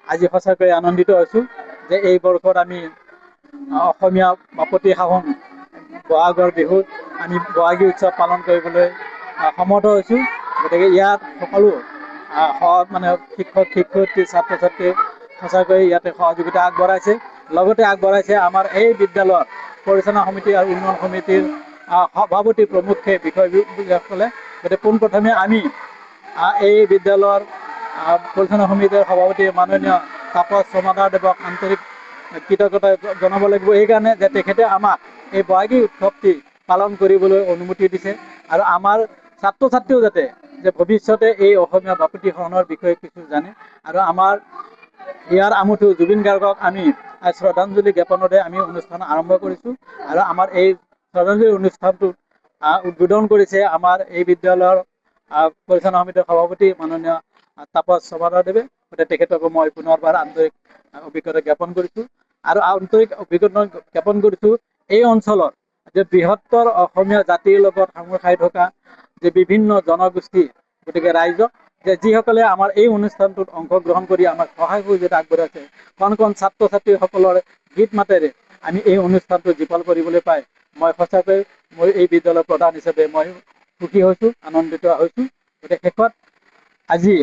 আজি সঁচাকৈ আনন্দিত হৈছোঁ যে এই বৰ্ষত আমি অসমীয়া বাপতি সাহোন বহাগৰ বিহুত আমি বহাগী উৎসৱ পালন কৰিবলৈ সমৰ্থ হৈছোঁ। গতিকে ইয়াত সকলো মানে শিক্ষক শিক্ষয়িত্ৰী ছাত্ৰ ছাত্ৰী সঁচাকৈ ইয়াতে সহযোগিতা আগবঢ়াইছে। লগতে আগবঢ়াইছে আমাৰ এই বিদ্যালয়ৰ পৰিচালনা সমিতি আৰু উন্নয়ন সমিতিৰ সভাপতি প্ৰমুখ্যে বিষয়সকলে। গতিকে পোনপ্ৰথমে আমি এই বিদ্যালয়ৰ পৰিচালনা সমিতিৰ সভাপতি মাননীয় তাপস চমাদাৰদেৱক আন্তৰিক কৃতজ্ঞতা জনাব লাগিব এইকাৰণে যে তেখেতে আমাক এই বহাগী উৎসৱটি পালন কৰিবলৈ অনুমতি দিছে আৰু আমাৰ ছাত্ৰ ছাত্ৰীও যাতে যে ভৱিষ্যতে এই অসমীয়া বাপতি সাহোনৰ বিষয়ে কিছু জানে। আৰু আমাৰ ইয়াৰ আমুঠো জুবিন গাৰ্গক আমি শ্ৰদ্ধাঞ্জলি জ্ঞাপনৰে আমি অনুষ্ঠান আৰম্ভ কৰিছোঁ। আৰু আমাৰ এই শ্ৰদ্ধাঞ্জলি অনুষ্ঠানটো উদ্বোধন কৰিছে আমাৰ এই বিদ্যালয়ৰ পৰিচালনা সমিতিৰ সভাপতি মাননীয় তাপস চমাদাৰদেৱে। গতিকে তেখেতকো মই পুনৰবাৰ আন্তৰিক অভিজ্ঞতা জ্ঞাপন কৰিছোঁ আৰু আন্তৰিক অভিজ্ঞতা জ্ঞাপন কৰিছোঁ এই অঞ্চলৰ যে বৃহত্তৰ অসমীয়া জাতিৰ লগত সাঙুৰ খাই থকা যে বিভিন্ন জনগোষ্ঠী, গতিকে ৰাইজক যে যিসকলে আমাৰ এই অনুষ্ঠানটোত অংশগ্ৰহণ কৰি আমাক সহায় সহযোগিতা আগবঢ়াইছে। কণ কণ ছাত্ৰ ছাত্ৰীসকলৰ গীত মাতেৰে আমি এই অনুষ্ঠানটো জীপাল কৰিবলৈ পাই মই সঁচাকৈ মই এই বিদ্যালয়ৰ প্ৰধান হিচাপে মই সুখী হৈছোঁ, আনন্দিত হৈছোঁ। গতিকে শেষত আজি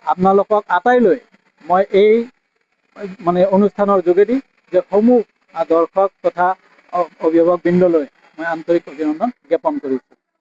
আপোনালোকক আটাইলৈ মই এই মানে অনুষ্ঠানৰ যোগেদি যে সমূহ দৰ্শক তথা অভিভাৱকবৃন্দলৈ মই আন্তৰিক অভিনন্দন জ্ঞাপন কৰিছোঁ।